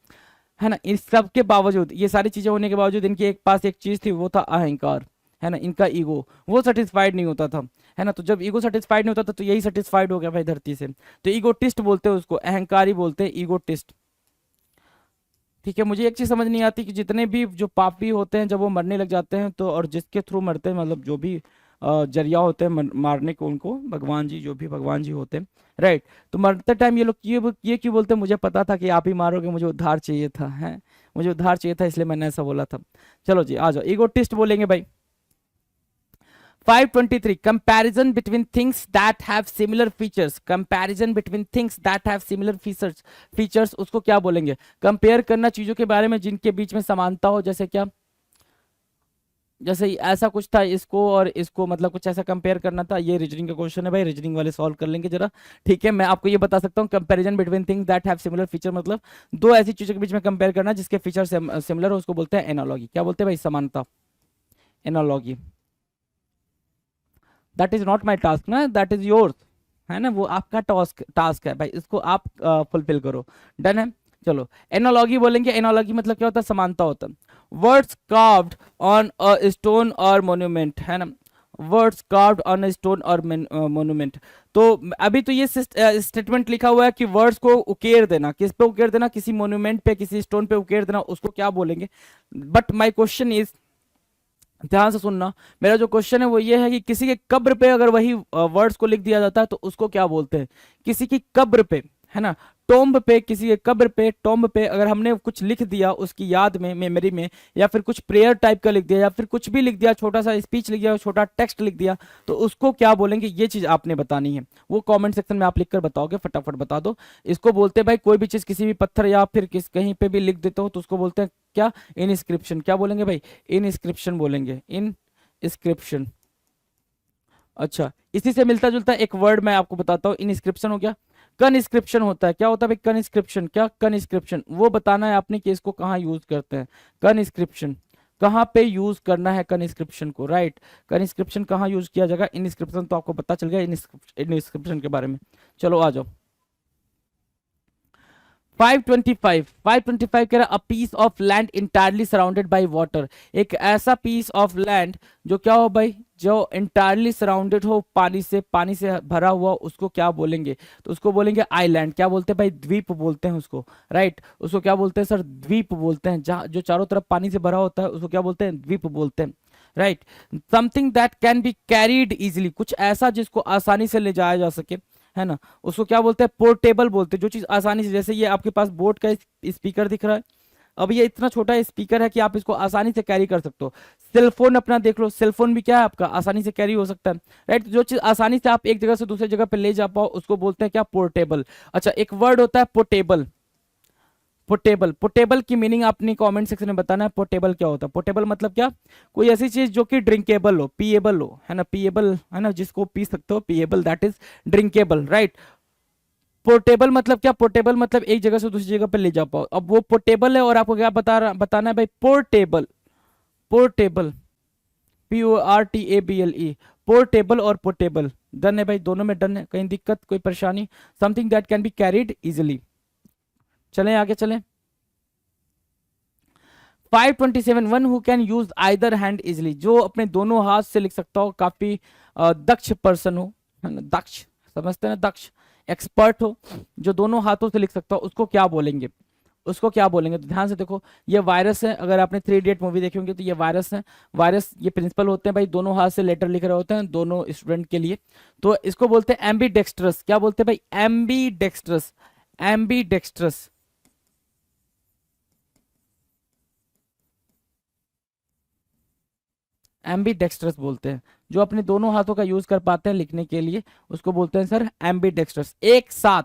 है ना, इस सब के बावजूद, ये सारी चीजें होने के बावजूद इनके एक पास एक चीज थी, वो था अहंकार, है ना, इनका ईगो, वो सेटिस्फाइड नहीं होता था, है ना, तो जब ईगो सेटिस्फाइड नहीं होता था तो यही सेटिस्फाइड हो गया भाई धरती से, तो ईगोटिस्ट बोलते हैं उसको, अहंकारी बोलते हैं, ईगोटिस्ट, ठीक है। मुझे एक चीज समझ नहीं आती कि जितने भी जो पापी होते हैं जब वो मरने लग जाते हैं तो, और जिसके थ्रू मरते हैं, मतलब जो भी जरिया होते हैं मारने को उनको, भगवान जी, जो भी भगवान जी होते हैं, राइट, तो मरते टाइम ये लोग ये क्यों बोलते हैं, मुझे पता था कि आप ही मारोगे, मुझे उद्धार चाहिए था, है, मुझे उद्धार चाहिए था, इसलिए मैंने ऐसा बोला था। चलो जी आ जाओ, ईगोटिस्ट बोलेंगे भाई। 523 comparison between things that have similar features, comparison between things that have similar features उसको क्या बोलेंगे, कंपेयर करना चीजों के बारे में जिनके बीच में समानता हो, जैसे क्या, जैसे ऐसा कुछ था इसको और इसको, मतलब कुछ ऐसा कंपेयर करना था, ये रीजनिंग का क्वेश्चन है भाई, रीजनिंग वाले सॉल्व कर लेंगे जरा, ठीक है, मैं आपको ये बता सकता हूँ, comparison between things that have similar feature, मतलब दो ऐसी चीजों के बीच में कंपेयर करना जिसके फीचर सिमिलर हो, उसको बोलते हैं एनालॉगी, क्या बोलते हैं भाई, समानता, analogy. That is not my task ना, दैट इज योर्स, है ना, वो आपका टास्क है भाई, इसको आप फुलफिल करो, डन है। चलो एनालॉगी बोलेंगे, एनालॉगी मतलब क्या होता है, समानता होता है, words carved on a stone और मोन्यूमेंट, है ना, words carved on a stone और मोन्यूमेंट, तो अभी तो ये स्टेटमेंट लिखा हुआ है कि वर्ड्स को उकेर देना, किस पे उकेर देना, किसी मोन्यूमेंट पे, किसी स्टोन पे उकेर देना, उसको क्या बोलेंगे, बट माई क्वेश्चन इज, ध्यान से सुनना, मेरा जो क्वेश्चन है वो ये है कि किसी के कब्र पे अगर वही वर्ड्स को लिख दिया जाता है तो उसको क्या बोलते हैं, किसी की कब्र पे, है ना, टोम्ब पे, किसी के कब्र पे, टोम्ब पे अगर हमने कुछ लिख दिया उसकी याद में, मेमोरी में, या फिर कुछ प्रेयर टाइप का लिख दिया, या फिर कुछ भी लिख दिया, छोटा सा स्पीच लिख दिया, छोटा टेक्स्ट लिख दिया, तो उसको क्या बोलेंगे, ये चीज आपने बतानी है, वो कमेंट सेक्शन में आप लिखकर बताओगे, फटाफट बता दो। इसको बोलते हैं भाई, कोई भी चीज किसी भी पत्थर या फिर कहीं पे भी लिख देते हो तो उसको बोलते हैं क्या, इनस्क्रिप्शन, क्या बोलेंगे भाई, इनस्क्रिप्शन बोलेंगे, इनस्क्रिप्शन। अच्छा, इसी से मिलता जुलता एक वर्ड मैं आपको बताता हूँ, इनस्क्रिप्शन हो गया, कनस्क्रिप्शन होता है, क्या होता है भाई, कनस्क्रिप्शन, क्या कनस्क्रिप्शन, वो बताना है आपने कि इसको कहाँ यूज करते हैं, कनस्क्रिप्शन, कहाँ पे यूज करना है कनस्क्रिप्शन को, राइट, कनस्क्रिप्शन कहाँ यूज किया जाएगा, इनस्क्रिप्शन तो आपको पता चल गया इनस्क्रिप्शन के बारे में। चलो आ जाओ 525 कह रहा, a piece of land entirely surrounded by water, एक ऐसा पीस ऑफ लैंड जो क्या हो भाई, जो इंटायरली सराउंडेड हो पानी से, पानी से भरा हुआ, उसको क्या बोलेंगे, तो उसको बोलेंगे आइलैंड, क्या बोलते हैं भाई, द्वीप बोलते हैं उसको, राइट, उसको क्या बोलते हैं सर, द्वीप बोलते हैं, जहाँ जो चारों तरफ पानी से भरा होता है उसको क्या बोलते हैं, द्वीप बोलते हैं, right, something that can be carried easily, कुछ ऐसा जिसको आसानी से ले जाया जा सके, है ना, उसको क्या बोलते हैं, पोर्टेबल बोलते हैं, जो चीज आसानी से, जैसे ये आपके पास बोट का स्पीकर दिख रहा है, अब ये इतना छोटा स्पीकर है कि आप इसको आसानी से कैरी कर सकते हो, सेलफोन अपना देख लो, सेलफोन भी क्या है आपका, आसानी से कैरी हो सकता है, राइट, जो चीज आसानी से आप एक जगह से दूसरी जगह पे ले जा पाओ उसको बोलते हैं क्या, पोर्टेबल। अच्छा, एक वर्ड होता है पोर्टेबल, पोर्टेबल, पोर्टेबल की मीनिंग आपने कमेंट सेक्शन में बताना है, पोर्टेबल क्या होता है, पोर्टेबल मतलब क्या, कोई ऐसी चीज जो कि ड्रिंकेबल हो, पिएबल हो, है ना, पिएबल, है ना, जिसको पी सकते हो, पिएबल that is drinkable, right, portable मतलब क्या, पोर्टेबल मतलब एक जगह से दूसरी जगह पर ले जा पाओ, अब वो पोर्टेबल है और आपको क्या बताना है भाई, पोर्टेबल, पोर्टेबल, PORTABLE, पोर्टेबल और पोर्टेबल, डन है भाई, दोनों में डन है, कहीं दिक्कत कोई परेशानी, something that can be carried easily. चलें आगे चलें, 527 one who can use either hand easily, जो अपने दोनों हाथ से लिख सकता हो, काफी दक्ष पर्सन हो, है ना, दक्ष, समझते हैं ना, दक्ष, एक्सपर्ट हो, जो दोनों हाथों से लिख सकता हो, उसको क्या बोलेंगे, उसको क्या बोलेंगे, तो ध्यान से देखो, ये वायरस है, अगर आपने 3 इडियट मूवी देखी होंगी तो ये वायरस है, वायरस ये प्रिंसिपल होते हैं भाई, दोनों हाथ से लेटर लिख रहे होते हैं दोनों स्टूडेंट के लिए, तो इसको बोलते हैं एम्बी डेक्स्ट्रस, क्या बोलते हैं भाई, Aamby dextrous, Aamby dextrous, ambidextrous बोलते हैं। जो अपने दोनों हाथों का यूज कर पाते हैं लिखने के लिए उसको बोलते हैं सर एम्बीडेक्स्ट्रस। एक साथ,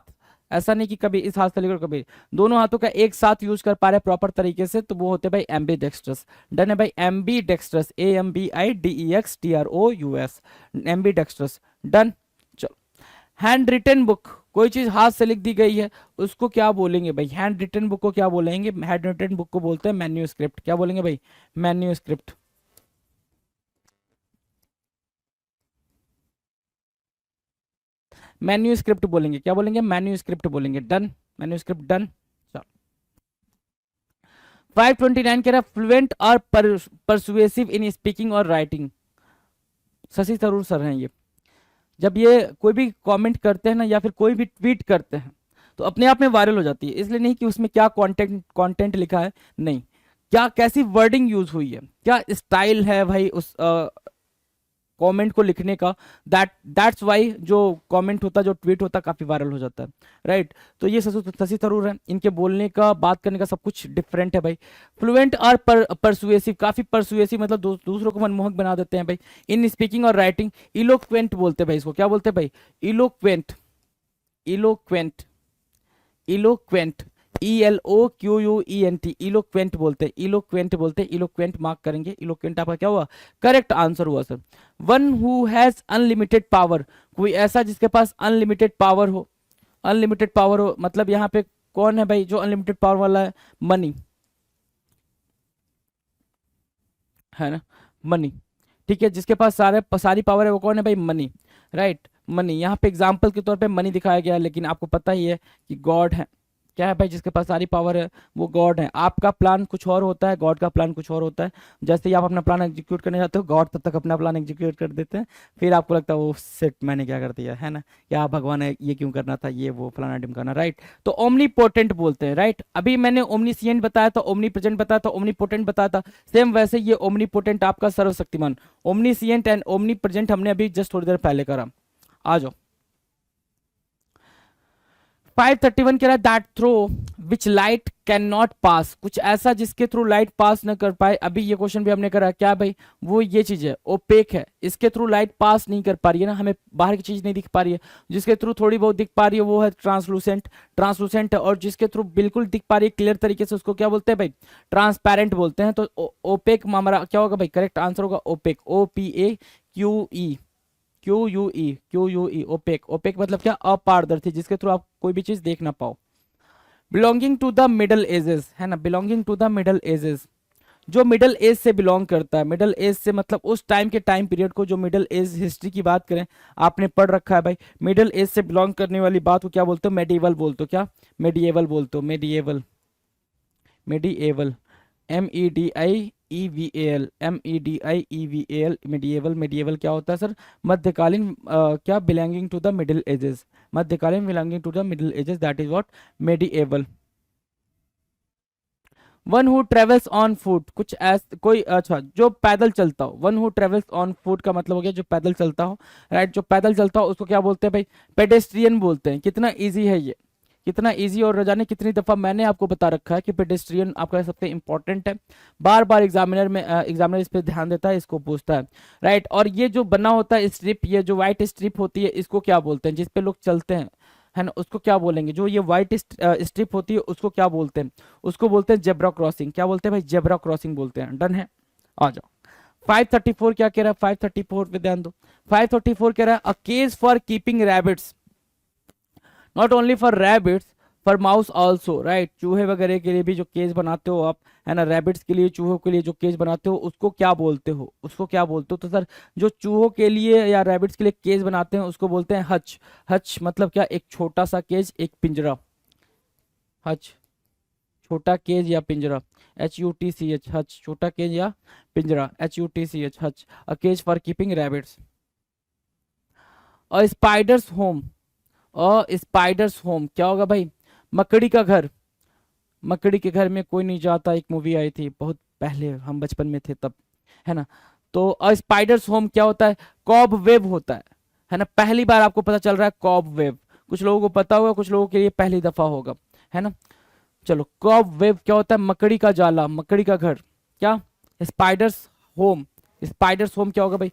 ऐसा नहीं कि कभी इस हाथ से लेकर कभी दोनों हाथों का एक साथ यूज कर पा रहे प्रॉपर तरीके से, तो वो होते हैं भाई एम्बीडेक्स्ट्रस। डन है भाई, एम्बीडेक्स्ट्रस, AMBIDEXTROUS, एम्बीडेक्स्ट्रस। डन। चलो, हैंड रिटन बुक, कोई चीज हाथ से लिख दी गई है उसको क्या बोलेंगे भाई? हैंड रिटन बुक को क्या बोलेंगे? हैंड रिटन बुक को बोलते हैं मैन्यूस्क्रिप्ट। क्या बोलेंगे भाई? मैन्यूस्क्रिप्ट। मैन्यूस्क्रिप्ट बोलेंगे। क्या बोलेंगे? मैन्यूस्क्रिप्ट बोलेंगे। Done, manuscript. डन। चलो, 529 कह रहा है फ्लुएंट और परसुएसिव इन स्पीकिंग और राइटिंग। शशि थरूर सर हैं ये। जब ये कोई भी कमेंट करते हैं ना या फिर कोई भी ट्वीट करते हैं तो अपने आप में वायरल हो जाती है। इसलिए नहीं कि उसमें क्या कंटेंट लिखा है, नहीं, क्या कैसी वर्डिंग यूज हुई है, क्या स्टाइल है भाई उस कमेंट को लिखने का। दैट्स वाई जो कमेंट होता है, जो ट्वीट होता है, काफी वायरल हो जाता है। राइट। तो ये शशि थरूर है, इनके बोलने का, बात करने का सब कुछ डिफरेंट है भाई। फ्लुएंट और परसुएसिव, काफी परसुएसिव मतलब दूसरों को मनमोहक बना देते हैं भाई। इन स्पीकिंग और राइटिंग इलोक्वेंट बोलते हैं भाई इसको। क्या बोलते हैं भाई? Eloquent. Eloquent. Eloquent, ELOQUENT, eloquent बोलते हैं, इलोक्वेंट बोलते हैं, इलोक्वेंट मार्क करेंगे। इलोक्वेंट आपका क्या हुआ? करेक्ट आंसर हुआ sir. One who has unlimited power, कोई ऐसा जिसके पास अनलिमिटेड पावर हो। अनलिमिटेड पावर हो मतलब यहाँ पे कौन है भाई जो अनलिमिटेड पावर वाला है? मनी, है ना? मनी। ठीक है, जिसके पास सारी पावर है वो कौन है भाई? मनी। Right, money. यहाँ पे एग्जाम्पल के तौर पे मनी दिखाया गया है, लेकिन आपको पता ही है कि गॉड है। क्या है भाई? जिसके पास सारी पावर है वो गॉड है। आपका प्लान कुछ और होता है, गॉड का प्लान कुछ और होता है। जैसे ही आप अपना प्लान एग्जीक्यूट करने जाते हो, गॉड तब तक अपना प्लान एग्जीक्यूट कर देते हैं। फिर आपको लगता है वो सेट मैंने क्या कर दिया, है ना? क्या भगवान है, ये क्यों करना था, ये वो फलाना ढिमकाना। राइट। तो ओमनी पोटेंट बोलते हैं। राइट। अभी मैंने ओमनीसिएंट बताया था, ओमनी प्रेजेंट बताया था, ओमनी पोटेंट बताया था। सेम वैसे ये ओमनी पोटेंट आपका सर्वशक्तिमान। ओमनीसिएंट एंड ओमनी प्रेजेंट हमने अभी जस्ट थोड़ी देर पहले करा। आ जाओ। 531 कह रहा है that through which light can not pass, कुछ ऐसा जिसके थ्रू लाइट पास न कर पाए। अभी ये क्वेश्चन भी हमने करा, क्या भाई? वो ये चीज है, ओपेक है, इसके थ्रू लाइट पास नहीं कर पा रही है ना, हमें बाहर की चीज नहीं दिख पा रही है। जिसके थ्रू थोड़ी बहुत दिख पा रही है वो है ट्रांसलूसेंट। ट्रांसलूसेंट है। और जिसके थ्रू बिल्कुल दिख पा रही है क्लियर तरीके से उसको क्या बोलते हैं भाई? ट्रांसपेरेंट बोलते हैं। तो ओपेक हमारा क्या होगा भाई? करेक्ट आंसर होगा opaque, OPAQE, QUE, opaque. Opaque मतलब क्या? अपारदर्शी, जिसके थ्रू आप कोई भी चीज देख ना पाओ। Belonging to the middle ages, है ना? Belonging to the middle ages, जो मिडल एज से बिलोंग करता है। मिडल एज से मतलब उस टाइम के टाइम पीरियड को, जो मिडल एज हिस्ट्री की बात करें, आपने पढ़ रखा है भाई। मिडल एज से बिलोंग करने वाली बात को क्या बोलते हो? मेडिएवल बोलते हो। क्या? मेडिएवल बोलते हो। Medieval, medieval, MEDIEVAL, MEDIEVAL, medieval. Medieval क्या होता है सर? मध्यकालीन। क्या? Belonging to the middle ages, मध्यकालीन, belonging to the middle ages, that is what medieval. One who travels on foot, कुछ कोई अच्छा जो पैदल चलता हो। One who travels on foot का मतलब हो गया जो पैदल चलता हो। राइट। जो पैदल चलता हो उसको क्या बोलते हैं भाई? पेडेस्ट्रियन बोलते हैं। कितना इजी है ये, कितना इजी। और जाने कितनी दफा मैंने आपको बता रखा है कि पेडेस्ट्रियन आपका सबसे इंपॉर्टेंट है। बार बार एग्जामिनर इस पे ध्यान देता है, इसको पूछता है। राइट। और ये जो बना होता है स्ट्रिप, ये जो व्हाइट स्ट्रिप होती है, इसको क्या बोलते हैं? जिस पे लोग चलते हैं, है ना, उसको क्या बोलेंगे? जो ये व्हाइट स्ट्रिप होती है उसको क्या बोलते हैं? उसको बोलते हैं जेब्रा क्रॉसिंग। क्या बोलते हैं भाई? जेब्रा क्रॉसिंग बोलते हैं। डन है। आ जाओ। 534 क्या कह रहा है? 534 पे ध्यान दो। 534 कह रहा है a cage for keeping rabbits, not only for rabbits, for mouse also. Right. चूहे वगैरह के लिए भी जो केज बनाते हो आप, है ना, रैबिट्स के लिए, चूहों के लिए जो केज बनाते हो उसको क्या बोलते हो? उसको क्या बोलते हो? तो सर जो चूहों के लिए या रैबिट्स के लिए केज बनाते हैं उसको बोलते हैं हच। हच मतलब क्या? एक छोटा सा केज, एक पिंजरा। हच, छोटा केज या पिंजरा। HUTCH, हच, छोटा केज या पिंजरा। HUTCH, hutch, a cage for keeping rabbits. A spider's home, spider's home क्या होगा भाई? मकड़ी का घर। मकड़ी के घर में कोई नहीं जाता, एक मूवी आई थी बहुत पहले, हम बचपन में थे तब, है ना। तो स्पाइडर्स होम क्या होता है? कॉब वेब होता है ना। पहली बार आपको पता चल रहा है कॉब वेब। कुछ लोगों को पता होगा, कुछ लोगों के लिए पहली दफा होगा, है ना। चलो, कॉब वेब क्या होता है? मकड़ी का जाला, मकड़ी का घर। क्या? स्पाइडर्स होम स्पाइडर्स होम क्या होगा भाई,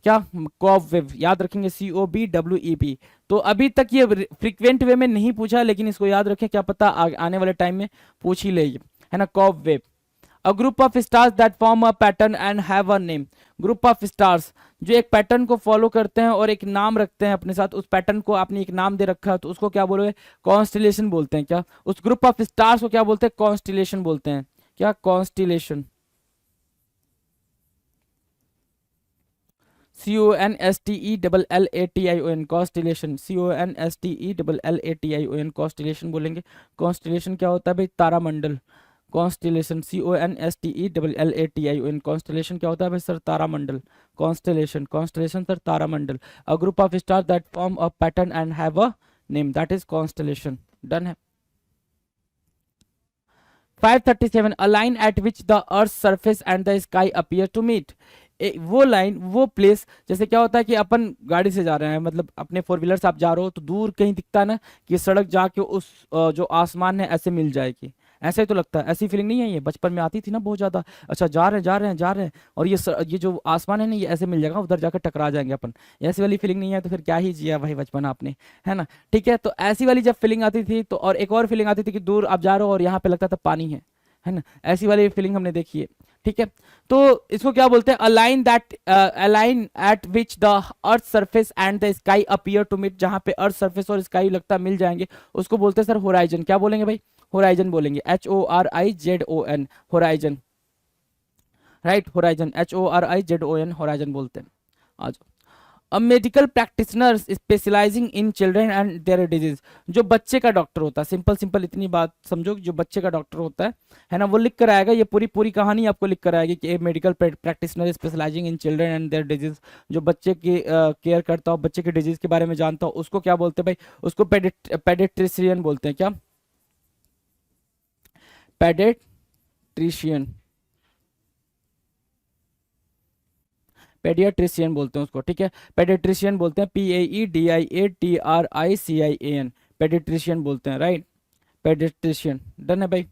क्या, कॉबवेब, याद रखेंगे, COBWEB। तो अभी तक ये फ्रीक्वेंट वे में नहीं पूछा, लेकिन इसको याद रखें, क्या पता आने वाले टाइम में पूछ ही ले ये, है ना, cobweb. A group of stars that form a pattern and have a name. Group of stars जो एक पैटर्न को फॉलो करते हैं और एक नाम रखते हैं अपने साथ, उस पैटर्न को आपने एक नाम दे रखा है, तो उसको क्या बोलोगे, कॉन्स्टिलेशन बोलते हैं। क्या उस ग्रुप ऑफ स्टार्स को क्या बोलते हैं, कॉन्स्टिलेशन बोलते हैं। क्या, constellation, CONSTELLATION, constellation, CONSTELLATION, constellation बोलेंगे। कॉन्स्टिलेशन क्या होता है भाई, तारामंडल। कॉन्स्टिलेशन, CONSTELLATION, कॉन्स्टिलेशन क्या होता है भाई सर, तारामंडल। कॉन्स्टिलेशन, कॉन्स्टिलेशन सर, तारामंडल। A group of star that form a pattern and have a name, that is constellation. Done है। 537, a line at which the earth's surface and the sky appear to meet। वो लाइन, वो प्लेस, जैसे क्या होता है कि अपन गाड़ी से जा रहे हैं, मतलब अपने फोर व्हीलर से आप जा रहे हो, तो दूर कहीं दिखता है ना कि सड़क जाके उस जो आसमान है ऐसे मिल जाएगी, ऐसा ही तो लगता है। ऐसी फीलिंग नहीं है, ये बचपन में आती थी ना बहुत ज्यादा। अच्छा, जा रहे हैं जा रहे हैं जा रहे हैं, और ये जो आसमान है ना, ये ऐसे मिल जाएगा, उधर जाकर टकरा जाएंगे अपन। ऐसी वाली फीलिंग नहीं है तो फिर क्या ही जिया भाई बचपन आपने, है ना। ठीक है, तो ऐसी वाली जब फीलिंग आती थी, तो और एक और फीलिंग आती थी कि दूर आप जा रहे हो और यहाँ पे लगता था पानी है ना, ऐसी वाली फीलिंग हमने देखी है। ठीक है, तो इसको क्या बोलते हैं, a line at which the earth surface and the sky appear to meet, जहां पे अर्थ सरफेस और स्काई लगता मिल जाएंगे, उसको बोलते हैं सर होराइजन। क्या बोलेंगे भाई, होराइजन बोलेंगे, HORIZON, horizon, right, horizon, HORIZON, horizon बोलते हैं। आ जाओ। A medical practitioner specializing in children and their disease, जो बच्चे का डॉक्टर होता है, सिंपल सिंपल इतनी बात समझो, जो बच्चे का डॉक्टर होता है ना, वो लिख कर आएगा, ये पूरी पूरी कहानी आपको लिख कर आएगी कि medical practitioner specializing in children and their disease, जो बच्चे की केयर करता हो, बच्चे के डिजीज के बारे में जानता हो, उसको क्या बोलते हैं भाई, उसको पेडिट्रिशियन बोलते हैं। क्या, पेडिट्रिशियन, पेडियाट्रिशियन बोलते हैं उसको। ठीक है, पेडियाट्रिशियन बोलते हैं, PAEDIATRICIAN, पेडियाट्रिशियन बोलते हैं, राइट, पेडियाट्रिशियन। डन है भाई।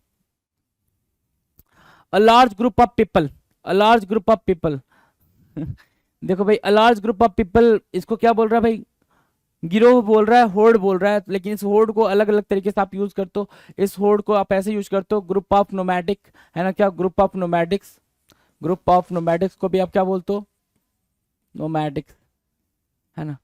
A large group of people, a large group of people देखो भाई, a large group of people, इसको क्या बोल रहा है भाई, गिरोह बोल रहा है, होड़ बोल रहा है, लेकिन इस होड़ को अलग अलग तरीके से आप यूज करते हो। इस होड़ को आप ऐसे यूज करते हो, ग्रुप ऑफ नोमैडिक, है ना, क्या, ग्रुप ऑफ नोमैडिक्स, ग्रुप ऑफ नोमैडिक्स को भी आप क्या बोलते हो, नोमैडिक्स, है ना।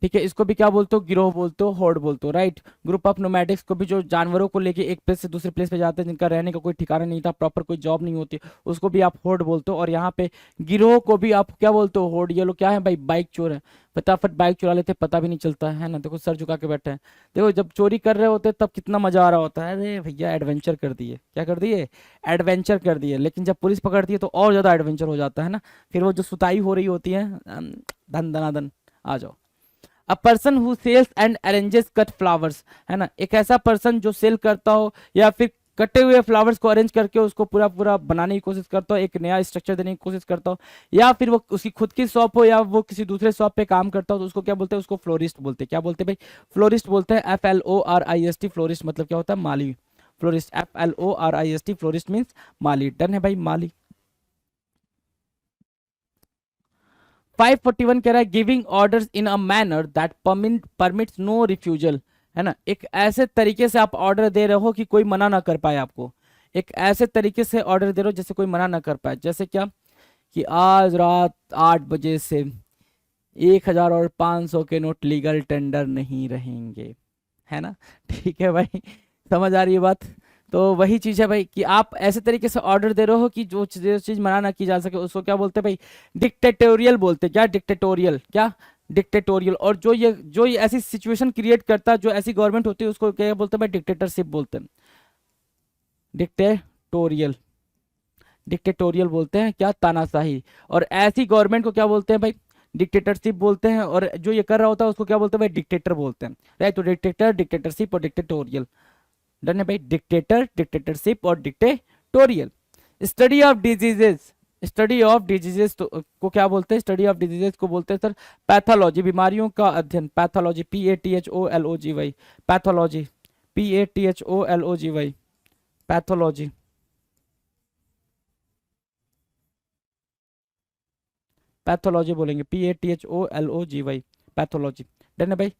ठीक है, इसको भी क्या बोलते हो, गिरोह बोलते हो, होड़ बोलते हो, राइट। ग्रुप ऑफ नोमैडिक्स को भी जो जानवरों को लेके एक प्लेस से दूसरे प्लेस पे जाते हैं, जिनका रहने का कोई ठिकाना नहीं था, प्रॉपर कोई जॉब नहीं होती, उसको भी आप होड़ बोलते हो। और यहाँ पे गिरोह को भी आप क्या बोलते हो, होड़। ये लोग क्या है भाई, बाइक चोर है, फटाफट बाइक चुरा लेते, पता भी नहीं चलता है ना। देखो सर झुका के बैठे हैं, देखो जब चोरी कर रहे होते तब कितना मजा आ रहा होता है, अरे भैया एडवेंचर कर दिए, क्या कर दिए, एडवेंचर कर दिए। लेकिन जब पुलिस पकड़ती है तो और ज्यादा एडवेंचर हो जाता है ना, फिर वो जो सुताई हो रही होती है, धन धनाधन। आ जाओ। A person who sells and arranges cut flowers, है ना, एक ऐसा पर्सन जो सेल करता हो या फिर कटे हुए फ्लावर्स को अरेंज करके उसको पूरा पूरा बनाने की कोशिश करता हो, एक नया स्ट्रक्चर देने की कोशिश करता हो, या फिर वो उसकी खुद की शॉप हो या वो किसी दूसरे शॉप पे काम करता हो, तो उसको क्या बोलते हैं, उसको फ्लोरिस्ट बोलते हैं। क्या बोलते हैं भाई, फ्लोरिस्ट बोलते हैं, FLORIST, फ्लोरिस्ट मतलब क्या होता है, माली। फ्लोरिस्ट, FLORIST, फ्लोरिस्ट मीन्स माली। डन है भाई, माली। 541 कह रहा है, giving orders in a manner that permits no refusal, है ना, एक ऐसे तरीके से आप ऑर्डर दे रहे हो कि कोई मना ना कर पाए आपको, एक ऐसे तरीके से ऑर्डर दे रहे हो जैसे कोई मना ना कर पाए। जैसे क्या, कि आज रात 8 बजे से 1,000 और 500 के नोट लीगल टेंडर नहीं रहेंगे, है ना। ठीक है भाई, समझ आ रही है बात। तो वही चीज है भाई कि आप ऐसे तरीके से ऑर्डर दे रहे हो कि जो चीज मना ना की जा सके, उसको क्या बोलते हैं भाई, डिक्टेटोरियल बोलते हैं। क्या, डिक्टेटोरियल, क्या, डिक्टेटोरियल। और जो ये ऐसी सिचुएशन क्रिएट करता है, जो ऐसी गवर्नमेंट होती है, उसको क्या बोलते हैं भाई, डिक्टेटरशिप बोलते हैं, डिक्टेटोरियल, डिक्टेटोरियल बोलते हैं। क्या, तानाशाही। और ऐसी गवर्नमेंट को क्या बोलते हैं भाई, डिक्टेटरशिप बोलते हैं। और जो ये कर रहा होता है उसको क्या बोलते हैं भाई, डिक्टेटर बोलते हैं, राइट। तो डिक्टेटर, डिक्टेटरशिप और डिक्टेटोरियल। डन है भाई, डिक्टेटर, डिक्टेटरशिप और dictatorial. Study of diseases, study of diseases को क्या बोलते हैं, स्टडी ऑफ डिजीजेस को बोलते हैं सर पैथोलॉजी, बीमारियों का अध्ययन, pathology, PATHOLOGY, pathology, PATHOLOGY, pathology. Pathology बोलेंगे, PATHOLOGY, पैथोलॉजी। डन है भाई।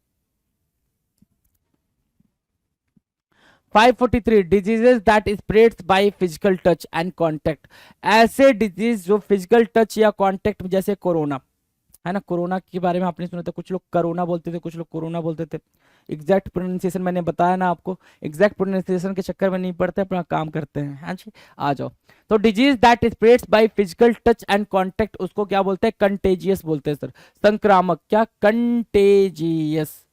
543 diseases that spreads by physical touch and contact. ऐसे डिजीज जो फिजिकल टच या कांटेक्ट, जैसे कोरोना है ना, कोरोना के बारे में आपने सुना था, कुछ लोग कोरोना बोलते थे, कुछ लोग कोरोना बोलते थे। एग्जैक्ट प्रोनाउंसिएशन मैंने बताया ना आपको, एग्जैक्ट प्रोनाउंसिएशन के चक्कर में नहीं पड़ते, अपना काम करते हैं। हाँ जी, आ जाओ। तो disease that spreads by physical touch and contact, उसको क्या बोलते हैं? कंटेजियस बोलते हैं सर, संक्रामक। क्या? कंटेजियस,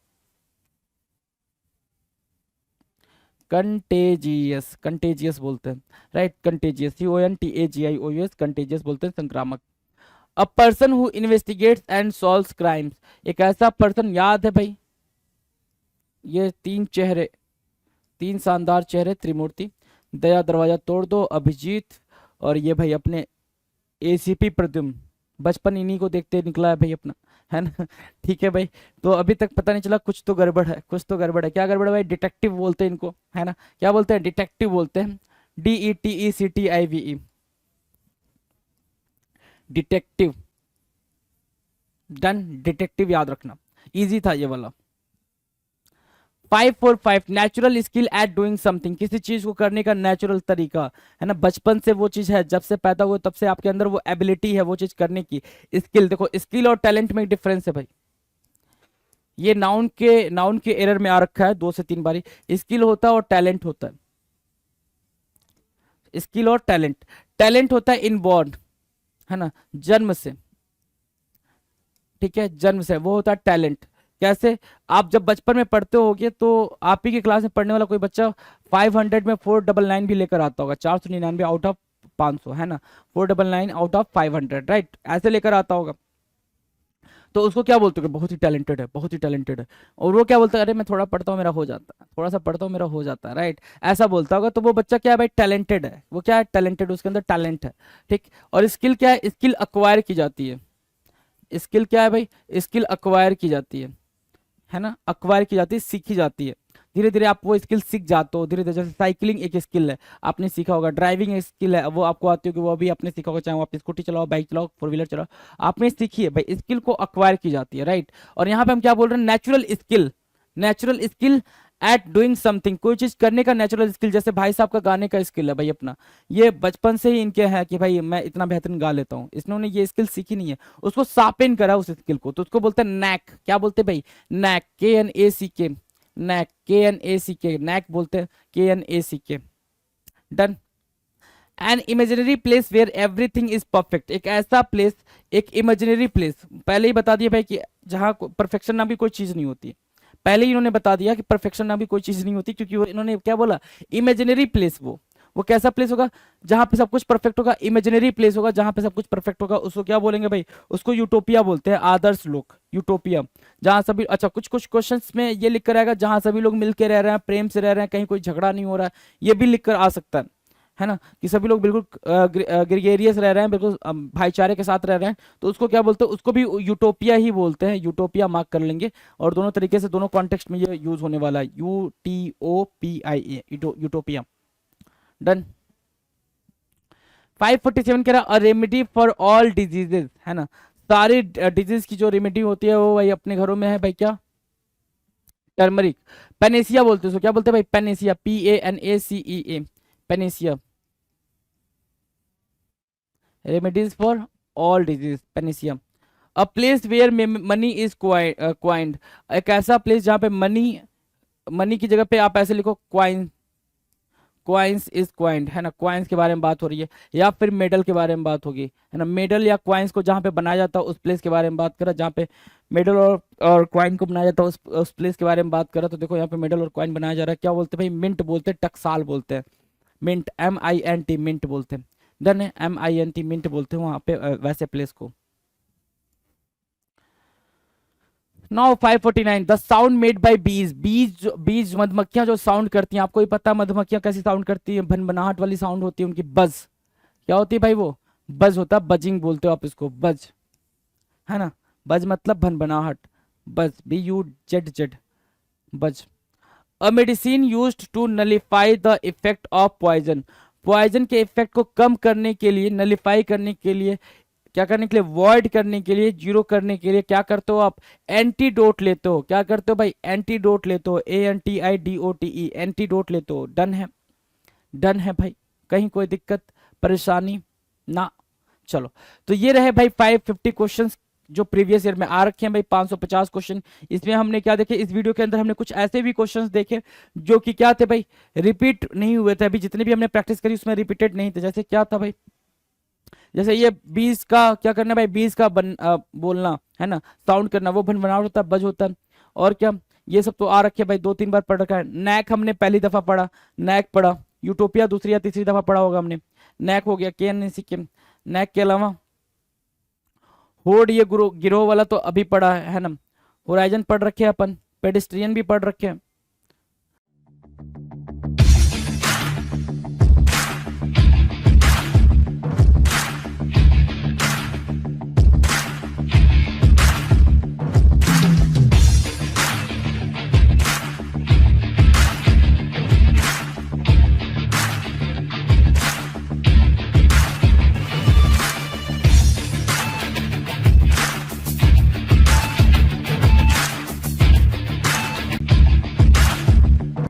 कंटेजियस, कंटेजियस बोलते हैं, राइट। कंटेजियस, CONTAGIOUS, कंटेजियस बोलते हैं, संक्रामक। अ person who investigates and solves crimes, एक ऐसा पर्सन, याद है भाई, ये तीन चेहरे, तीन शानदार चेहरे, त्रिमूर्ति, दया दरवाजा तोड़ दो, अभिजीत, और ये भाई अपने ACP प्रद्युम्न। बचपन इन्हीं को देखते निकला है भाई अपना, है ना। ठीक है भाई। तो अभी तक पता नहीं चला, कुछ तो गड़बड़ है, कुछ तो गड़बड़ है। क्या गड़बड़ है भाई? डिटेक्टिव बोलते हैं इनको, है ना। क्या बोलते हैं? डिटेक्टिव बोलते हैं, DETECTIVE, डिटेक्टिव। डन, डिटेक्टिव याद रखना, इजी था ये वाला। 545 natural skill at doing something, किसी चीज को करने का नेचुरल तरीका, है ना। बचपन से वो चीज है, जब से पैदा हुए तब से आपके अंदर वो एबिलिटी है वो चीज करने की, स्किल। देखो, स्किल और टैलेंट में एक डिफरेंस है भाई। ये नाउन के एरर में आ रखा है 2 से 3 बारी। स्किल होता है और टैलेंट होता है, स्किल और टैलेंट। टैलेंट होता है इनबॉर्न, है ना, जन्म से, ठीक है, जन्म से, वो होता है टैलेंट। कैसे? आप जब बचपन में पढ़ते होगे तो आप ही की क्लास में पढ़ने वाला कोई बच्चा 500 में 499 भी लेकर आता होगा, 499 आउट ऑफ 500, है ना, 499 आउट ऑफ 500, राइट, ऐसे लेकर आता होगा। तो उसको क्या बोलते हो? बहुत ही टैलेंटेड है, बहुत ही टैलेंटेड है। और वो क्या बोलता है? अरे मैं थोड़ा पढ़ता हूँ मेरा हो जाता है, थोड़ा सा पढ़ता हूँ मेरा हो जाता है, राइट, ऐसा बोलता होगा। तो वो बच्चा क्या है भाई? टैलेंटेड है। वो क्या है? टैलेंटेड, उसके अंदर टैलेंट है, ठीक। और स्किल क्या है? स्किल अक्वायर की जाती है। स्किल क्या है भाई? स्किल अक्वायर की जाती है ना, अक्वायर की जाती है, सीखी जाती है। धीरे धीरे आप वो स्किल सीख जाते हो, धीरे धीरे। जैसे साइकिलिंग एक स्किल है, आपने सीखा होगा। ड्राइविंग एक स्किल है, वो आपको आती होगी, वो भी आपने सीखा होगा, चाहे वो आप स्कूटी चलाओ, बाइक चलाओ, 4 व्हीलर चलाओ, आपने सीखी है भाई। स्किल को अक्वायर की जाती है, राइट। और यहाँ पे हम क्या बोल रहे हैं? Natural skill, natural skill at doing something, कोई चीज करने का नेचुरल स्किल। जैसे भाई साहब का गाने का स्किल है भाई अपना, ये बचपन से ही इनके है कि भाई मैं इतना बेहतरीन गा लेता हूँ। इन्होंने ये स्किल सीखी नहीं है, उसको शार्पेन करा उस स्किल को, तो उसको बोलते हैं नैक। क्या बोलते हैं भाई? Knack, KNACK, knack, KNACK, knack बोलते हैं, KNACK। Done. An imaginary place where everything is perfect, एक ऐसा प्लेस, एक इमेजिनरी प्लेस, पहले ही बता दिया भाई कि जहाँ परफेक्शन नाम की कोई चीज नहीं होती। पहले ही इन्होंने बता दिया कि परफेक्शन नाम की कोई चीज नहीं होती, क्योंकि वो इन्होंने क्या बोला? Imaginary place. वो कैसा प्लेस होगा? जहां पे सब कुछ परफेक्ट होगा, इमेजिनरी प्लेस होगा जहां पे सब कुछ परफेक्ट होगा, उसको क्या बोलेंगे भाई? उसको यूटोपिया बोलते हैं, आदर्श लोक, यूटोपिया। जहां सभी, अच्छा, कुछ कुछ क्वेश्चंस में ये लिख कर आएगा, जहां सभी लोग मिलकर रह रहे हैं, प्रेम से रह रहे हैं, कहीं कोई झगड़ा नहीं हो रहा है, ये भी लिख कर आ सकता है ना, कि सभी लोग बिल्कुल ग्रेगेरियस रह रहे हैं, बिल्कुल भाईचारे के साथ रह रहे हैं, तो उसको क्या बोलते हैं? उसको भी यूटोपिया ही बोलते हैं, यूटोपिया मार्क कर लेंगे। और दोनों तरीके से, दोनों कॉन्टेक्स्ट में ये यूज होने वाला है, UTOPIA, यूटोपिया। डन। 547 कह रहा a remedy for all diseases, है ना, सारी डिजीज की जो रेमेडी होती है वो भाई अपने घरों में है भाई। क्या? टर्मरिक। पेनेसिया बोलते हैं उसको, क्या बोलते हैं भाई? Panacea, PANACEA, panacea, remedies for all disease, panacea. A place where money is coined, एक ऐसा प्लेस जहाँ पे मनी, मनी की जगह पे आप ऐसे लिखो क्वाइन, क्वाइंस इज क्वाइंड, है ना, क्वाइंस के बारे में बात हो रही है। या फिर मेडल के बारे में बात होगी, है ना, मेडल या क्वाइंस को जहाँ पे बनाया जाता है उस प्लेस के बारे में बात करा, जहाँ पे मेडल और क्वाइन को बनाया जाता है उस प्लेस के बारे में बात करा। तो देखो यहाँ पे मेडल और क्वाइन बनाया जा रहा है, क्या बोलते हैं भाई? मिंट बोलते हैं, टकसाल बोलते हैं, मिंट, MINT, मिंट बोलते हैं। डन है, MINT, मिंट बोलते हैं वहाँ पे वैसे प्लेस को। Now 549 the sound made by बीज, बीज मधुमक्खियां जो साउंड करती हैं, आपको ही पता है मधुमक्खियां कैसी साउंड करती हैं? भनभनाहट वाली साउंड होती है उनकी, बज। क्या होती है भाई? वो बज होता है, बजिंग बोलते हो आप इसको, बज, है ना, बज मतलब भनभनाहट, buzz, BUZZ, buzz. A medicine used to nullify the effect of poison, poison के इफेक्ट को कम करने के लिए, नलिफाई करने के लिए क्या करने के लिए, वॉइड करने के लिए, जीरो करने के लिए क्या करते हो आप, एंटीडोट लेते हो। क्या करते हो भाई, एंटीडोट लेते हो, ANTIDOTE, एंटीडोट लेते हो। डन है, डन है भाई, कहीं कोई दिक्कत परेशानी ना। चलो, तो ये रहे भाई 550 क्वेश्चंस जो प्रीवियस ईयर में आ रखे हैं भाई, 550 क्वेश्चन। इसमें हमने क्या देखे, इस वीडियो के अंदर हमने कुछ ऐसे भी क्वेश्चंस देखे जो कि क्या थे भाई, रिपीट नहीं हुए थे। अभी जितने भी हमने प्रैक्टिस करी उसमें रिपीटेड नहीं थे। जैसे क्या था भाई, जैसे ये 20 का क्या करना भाई, 20 का बोलना है ना, साउंड करना, वो बनावट होता है, बज होता है। और क्या, ये सब तो आ रखे भाई, 2-3 बार पढ़ रखा है। नैक हमने पहली दफा पढ़ा, नैक पढ़ा। यूटोपिया दूसरी या तीसरी दफा पढ़ा होगा हमने। नैक हो गया, के नैक के अलावा होड, ये गिरोह वाला तो अभी पढ़ा है ना। होराइजन पढ़ रखे हैं अपन, पेडिस्ट्रियन भी पढ़ रखे हैं।